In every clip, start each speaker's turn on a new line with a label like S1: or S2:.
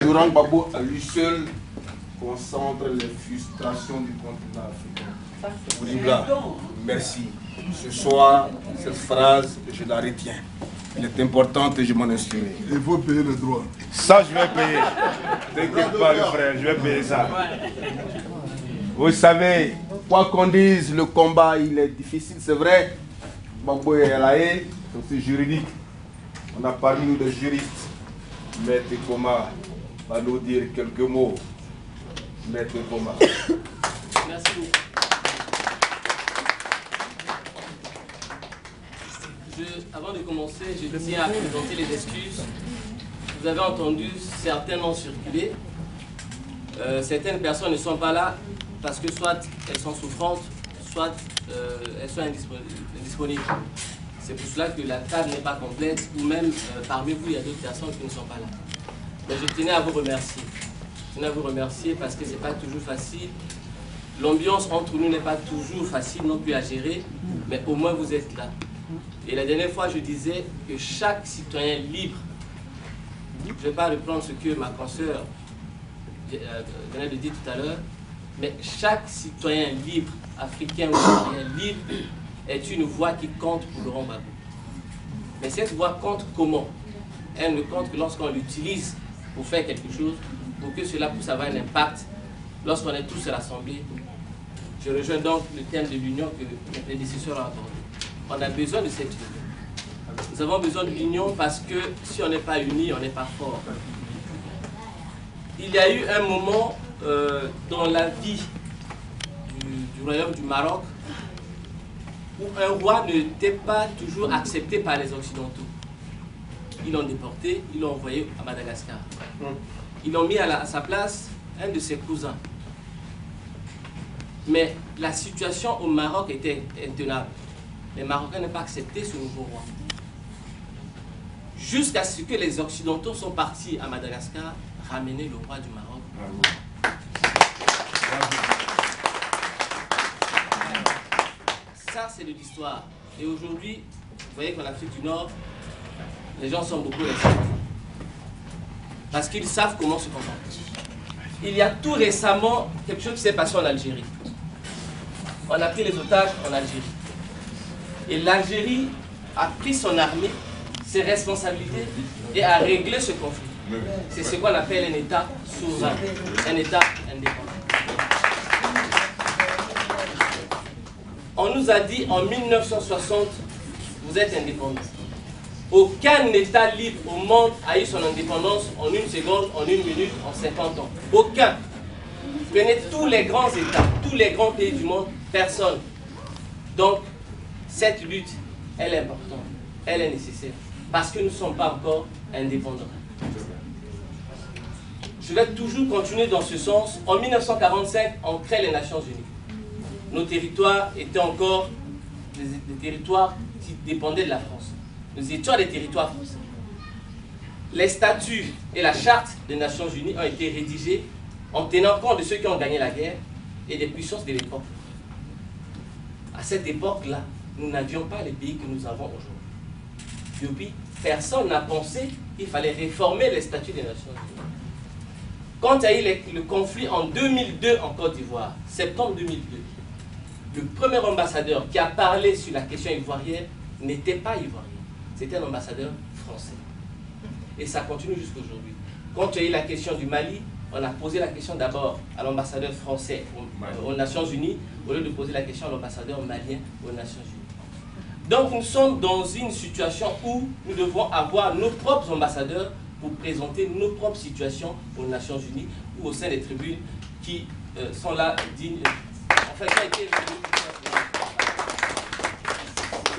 S1: Laurent Gbagbo, à lui seul, concentre les frustrations du continent africain. Boudibla, merci. Ce soir, cette phrase, je la retiens. Elle est importante et je m'en inspirerai.
S2: Il faut payer le droit.
S3: Ça, je vais payer. T'inquiète pas, le frère, je vais payer ça. Vous savez, quoi qu'on dise, le combat, il est difficile, c'est vrai. Gbagbo et Laye, c'est aussi juridique. On a parmi nous des juristes. Maître Koma va nous dire quelques mots. Maître Koma.
S4: Merci beaucoup. Avant de commencer, je tiens à présenter les excuses. Vous avez entendu certains noms circuler. Certaines personnes ne sont pas là parce que soit elles sont souffrantes, soit elles sont indisponibles. C'est pour cela que la table n'est pas complète, ou même parmi vous, il y a d'autres personnes qui ne sont pas là. Mais je tenais à vous remercier. Je tenais à vous remercier parce que ce n'est pas toujours facile. L'ambiance entre nous n'est pas toujours facile non plus à gérer, mais au moins vous êtes là. Et la dernière fois, je disais que chaque citoyen libre, je ne vais pas reprendre ce que ma consoeur venait de dire tout à l'heure, mais chaque citoyen libre, africain ou citoyen libre, est une voix qui compte pour Laurent Gbagbo. Mais cette voix compte comment? Elle ne compte que lorsqu'on l'utilise pour faire quelque chose, pour que cela puisse avoir un impact lorsqu'on est tous rassemblés. Je rejoins donc le thème de l'union que mes prédécesseurs ont abordé. On a besoin de cette union. Nous avons besoin de l'union parce que si on n'est pas unis, on n'est pas fort. Il y a eu un moment dans la vie du royaume du Maroc où un roi n'était pas toujours accepté par les Occidentaux. Ils l'ont déporté, ils l'ont envoyé à Madagascar. Ils l'ont mis à sa place un de ses cousins. Mais la situation au Maroc était intenable. Les Marocains n'ont pas accepté ce nouveau roi. Jusqu'à ce que les Occidentaux sont partis à Madagascar ramener le roi du Maroc. Ça, c'est de l'histoire. Et aujourd'hui, vous voyez qu'en Afrique du Nord, les gens sont beaucoup restés. Parce qu'ils savent comment se comporter. Il y a tout récemment quelque chose qui s'est passé en Algérie. On a pris les otages en Algérie. Et l'Algérie a pris son armée, ses responsabilités et a réglé ce conflit. C'est ce qu'on appelle un État souverain, un État indépendant. On nous a dit en 1960, vous êtes indépendants. Aucun État libre au monde a eu son indépendance en une seconde, en une minute, en 50 ans. Aucun. Prenez tous les grands États, tous les grands pays du monde, personne. Donc, cette lutte, elle est importante, elle est nécessaire, parce que nous ne sommes pas encore indépendants. Je vais toujours continuer dans ce sens. En 1945, on crée les Nations Unies. Nos territoires étaient encore des territoires qui dépendaient de la France. Nous étions des territoires français. Les statuts et la charte des Nations Unies ont été rédigés en tenant compte de ceux qui ont gagné la guerre et des puissances de l'époque. À cette époque-là, nous n'avions pas les pays que nous avons aujourd'hui. Depuis, personne n'a pensé qu'il fallait réformer les statuts des Nations Unies. Quand il y a eu le conflit en 2002 en Côte d'Ivoire, septembre 2002, le premier ambassadeur qui a parlé sur la question ivoirienne n'était pas ivoirien, c'était un ambassadeur français. Et ça continue jusqu'aujourd'hui. Quand il y a eu la question du Mali, on a posé la question d'abord à l'ambassadeur français aux Nations Unies, au lieu de poser la question à l'ambassadeur malien aux Nations Unies. Donc nous sommes dans une situation où nous devons avoir nos propres ambassadeurs pour présenter nos propres situations aux Nations Unies ou au sein des tribunes qui sont là dignes. En fait,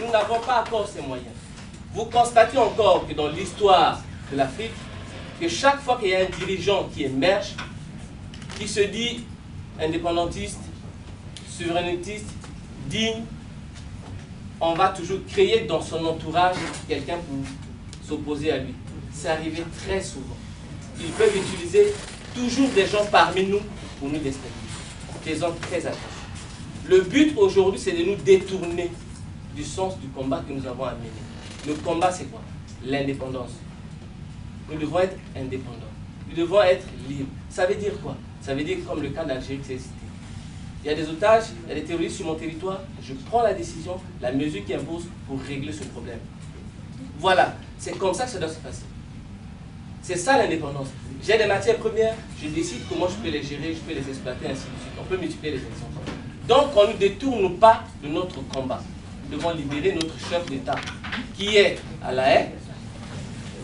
S4: nous n'avons pas encore ces moyens. Vous constatez encore que dans l'histoire de l'Afrique, que chaque fois qu'il y a un dirigeant qui émerge, qui se dit indépendantiste, souverainiste, digne, on va toujours créer dans son entourage quelqu'un pour s'opposer à lui. C'est arrivé très souvent. Ils peuvent utiliser toujours des gens parmi nous pour nous déstabiliser. Faisons très attention. Le but aujourd'hui, c'est de nous détourner du sens du combat que nous avons à mener. Le combat, c'est quoi? L'indépendance. Nous devons être indépendants. nous devons être libres. Ça veut dire quoi? Ça veut dire comme le cas d'Algérie qui s'est cité. Il y a des otages, il y a des terroristes sur mon territoire, je prends la décision, la mesure qui impose pour régler ce problème. Voilà, c'est comme ça que ça doit se passer. C'est ça l'indépendance. J'ai des matières premières, je décide comment je peux les gérer, je peux les exploiter, ainsi de suite. On peut multiplier les exemples. Donc on ne nous détourne pas de notre combat. Nous devons libérer notre chef d'État qui est à La Haye.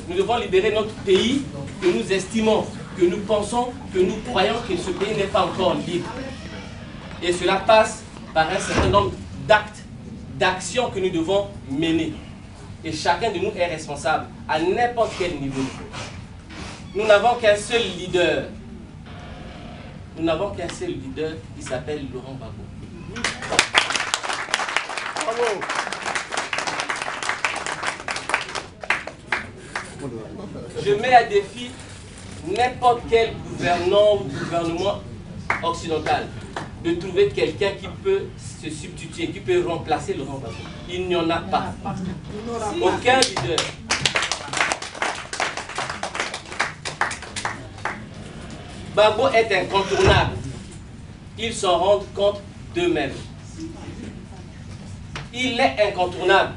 S4: Nous devons libérer notre pays que nous estimons, que nous pensons, que nous croyons que ce pays n'est pas encore libre. Et cela passe par un certain nombre d'actes, d'actions que nous devons mener. Et chacun de nous est responsable à n'importe quel niveau. Nous n'avons qu'un seul leader. Nous n'avons qu'un seul leader qui s'appelle Laurent Gbagbo.
S3: Bravo.
S4: Je mets à défi n'importe quel gouvernant ou gouvernement occidental de trouver quelqu'un qui peut se substituer, qui peut remplacer Laurent Gbagbo. Il n'y en a pas. Aucun leader. Gbagbo est incontournable. Ils s'en rendent compte d'eux-mêmes. Il est incontournable.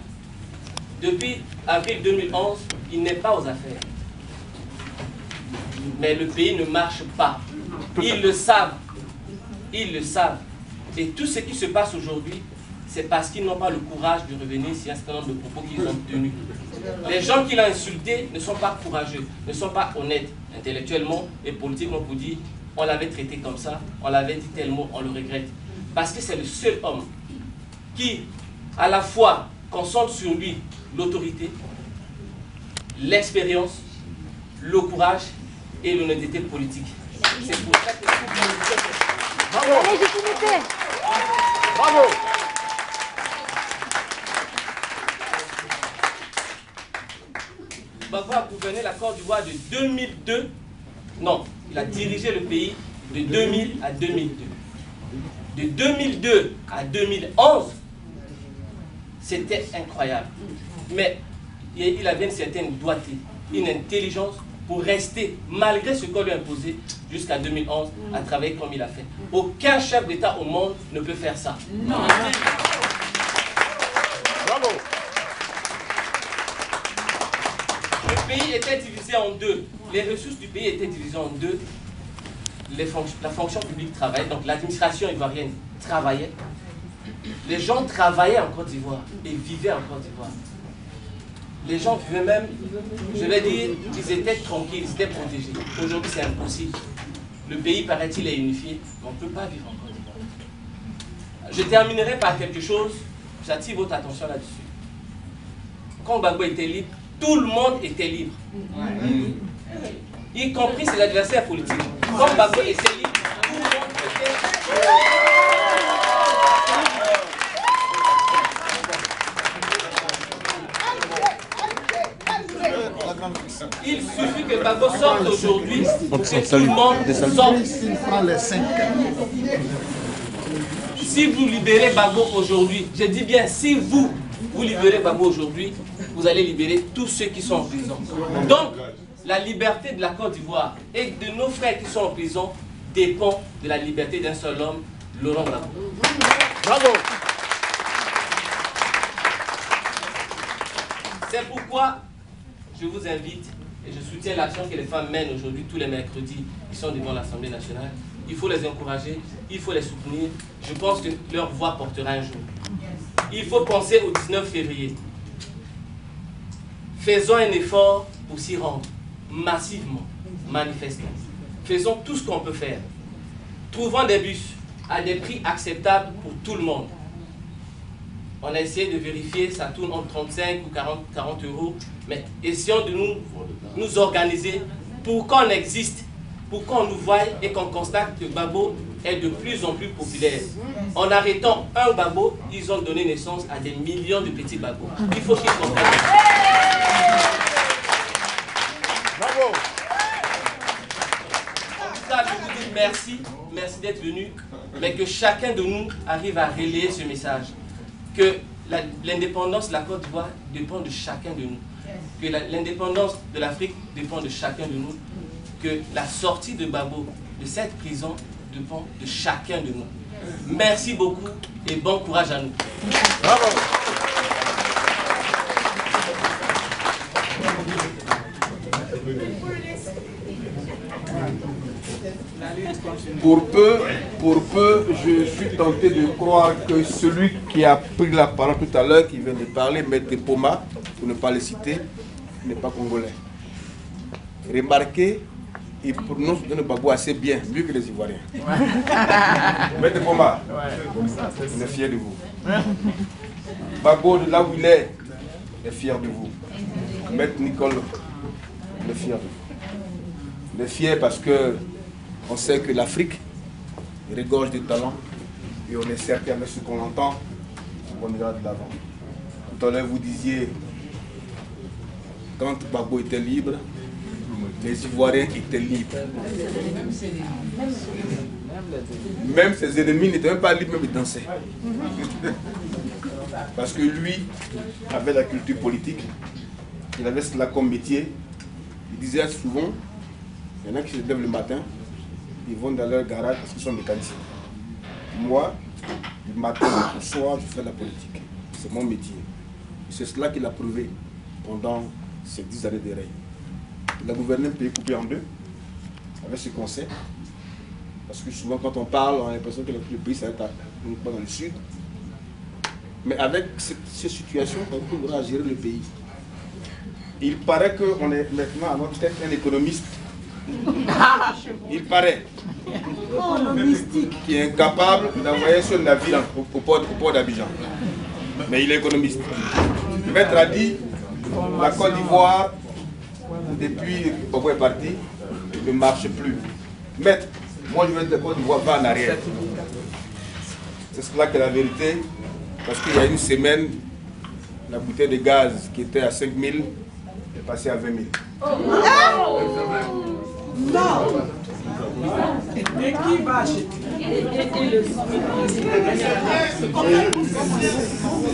S4: Depuis avril 2011, il n'est pas aux affaires. Mais le pays ne marche pas. Ils le savent. Ils le savent. Et tout ce qui se passe aujourd'hui, c'est parce qu'ils n'ont pas le courage de revenir sur un certain nombre de propos qu'ils ont tenus. Les gens qui l'ont insulté ne sont pas courageux, ne sont pas honnêtes intellectuellement et politiquement pour dire on l'avait traité comme ça, on l'avait dit tel mot, on le regrette. Parce que c'est le seul homme qui, à la fois, concentre sur lui l'autorité, l'expérience, le courage et l'honnêteté politique. C'est pour ça que
S3: Bravo.
S2: La légitimité.
S3: Bravo.
S4: Gbagbo a gouverné la Côte d'Ivoire de 2002. Non, il a dirigé le pays de 2000 à 2002. De 2002 à 2011, c'était incroyable. Mais il avait une certaine doigté, une intelligence pour rester, malgré ce qu'on lui a imposé, jusqu'à 2011, à travailler comme il a fait. Aucun chef d'État au monde ne peut faire ça. Non.
S3: Bravo.
S4: Le pays était divisé en deux. Les ressources du pays étaient divisées en deux. La fonction publique travaillait, donc l'administration ivoirienne travaillait. Les gens travaillaient en Côte d'Ivoire et vivaient en Côte d'Ivoire. Les gens vivaient même, je vais dire, ils étaient tranquilles, ils étaient protégés. Aujourd'hui, c'est impossible. Le pays, paraît-il, est unifié, mais on ne peut pas vivre en Côte d'Ivoire. Je terminerai par quelque chose, j'attire votre attention là-dessus. Quand Gbagbo était libre, tout le monde était libre. Y compris ses adversaires politiques. Quand Gbagbo était libre, tout le monde était libre. Il suffit que Gbagbo sorte aujourd'hui pour que tout le monde sorte. Si vous libérez Gbagbo aujourd'hui, je dis bien si vous libérez Gbagbo aujourd'hui, vous allez libérer tous ceux qui sont en prison. Donc, la liberté de la Côte d'Ivoire et de nos frères qui sont en prison dépend de la liberté d'un seul homme, Laurent Gbagbo.
S3: Bravo.
S4: C'est pourquoi je vous invite et je soutiens l'action que les femmes mènent aujourd'hui tous les mercredis qui sont devant l'Assemblée nationale. Il faut les encourager, il faut les soutenir. Je pense que leur voix portera un jour. Il faut penser au 19 février. Faisons un effort pour s'y rendre, massivement, manifestons. Faisons tout ce qu'on peut faire. Trouvons des bus à des prix acceptables pour tout le monde. On a essayé de vérifier, ça tourne entre 35 ou 40 euros, mais essayons de nous organiser pour qu'on existe, pour qu'on nous voie et qu'on constate que Gbagbo est de plus en plus populaire. En arrêtant un Gbagbo, ils ont donné naissance à des millions de petits Gbagbo. Il faut qu'ils comprennent.
S3: Bravo.
S4: En tout cas, je vous dis merci, merci d'être venu, mais que chacun de nous arrive à relayer ce message. Que l'indépendance de la Côte d'Ivoire dépend de chacun de nous. Que l'indépendance de l'Afrique dépend de chacun de nous. que la sortie de Gbagbo de cette prison dépend de chacun de nous. Merci beaucoup et bon courage à nous.
S3: Bravo. Pour peu, je suis tenté de croire que celui qui a pris la parole tout à l'heure, qui vient de parler, Maître Poma, pour ne pas le citer, n'est pas congolais. Remarquez, il prononce le Gbagbo assez bien, mieux que les Ivoiriens. Maître Poma, on est fiers de vous. Gbagbo, de là où il est fier de vous. Maître Nicole, on est fiers de vous. On est fiers parce que on sait que l'Afrique regorge de talents et on est certain avec ce qu'on entend, on ira de l'avant. Tout à l'heure, vous disiez, quand Gbagbo était libre, les Ivoiriens étaient libres. Même ses ennemis n'étaient même pas libres, même ils dansaient. Parce que lui avait la culture politique, il avait cela comme métier. Il disait souvent, il y en a qui se lèvent le matin, ils vont dans leur garage parce qu'ils sont mécaniciens. Moi, le matin, le soir, je fais la politique. C'est mon métier. C'est cela qu'il a prouvé pendant ces 10 années de règne. Il a gouverné un pays coupé en deux, avec ce concept. Parce que souvent, quand on parle, on a l'impression que le pays s'arrête uniquement dans le sud. Mais avec ces situations, on pourra gérer le pays. Il paraît qu'on est maintenant à notre tête un économiste. Il paraît qui est incapable d'envoyer son navire au port d'Abidjan. Mais il est économiste. Le maître a dit, la Côte d'Ivoire, depuis que Gbagbo est parti, ne marche plus. Maître, moi je veux que la Côte d'Ivoire va en arrière. C'est cela que la vérité, parce qu'il y a une semaine, la bouteille de gaz qui était à 5 000 est passée à 20 000.
S2: Non. Et qui va acheter?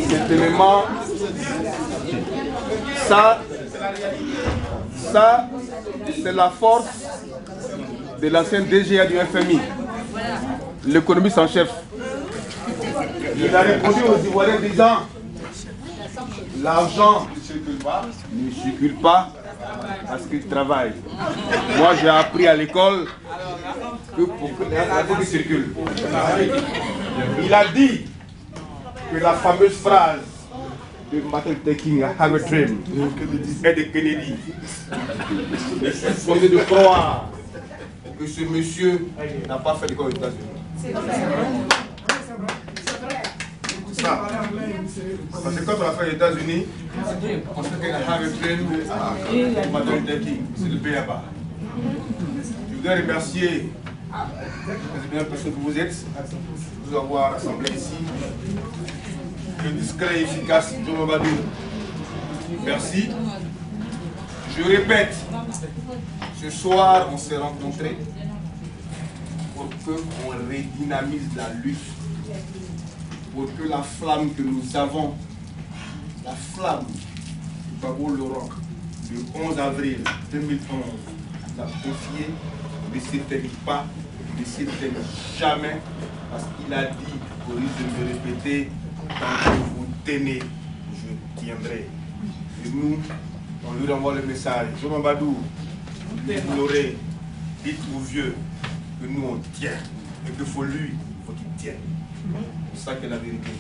S3: Cet élément, ça c'est la force de l'ancien DGA du FMI, l'économiste en chef. Il a répondu aux Ivoiriens disant, l'argent ne circule pas parce qu'il travaille. Moi j'ai appris à l'école que pour que l'argent circule. Il a dit que la fameuse phrase de Martin Luther King, I have a dream, et de Kennedy. Je suis fondé de croire que ce monsieur n'a pas fait l'école aux États-Unis. Parce que quand on a fait les États-Unis, on sait qu'il y a un dream, Martin Luther King, c'est le B.A.B.A. Je voudrais remercier les personnes que vous êtes, de vous avoir rassemblés ici. Le discret et efficace John Mbadou. Merci. Je répète, ce soir on s'est rencontrés pour qu'on redynamise la lutte, pour que la flamme que nous avons, la flamme du Gbagbo Laurent, le 11 avril 2011, nous a confié, ne s'éteigne pas, ne s'éteigne jamais, parce qu'il a dit, au risque de me répéter, quand vous tenez, je tiendrai. Et nous, on lui renvoie le message. Jean Mbadou, vous l'aurez, dites aux vieux que nous on tient. Et qu'il faut lui, il faut qu'il tienne. C'est ça qui est la vérité.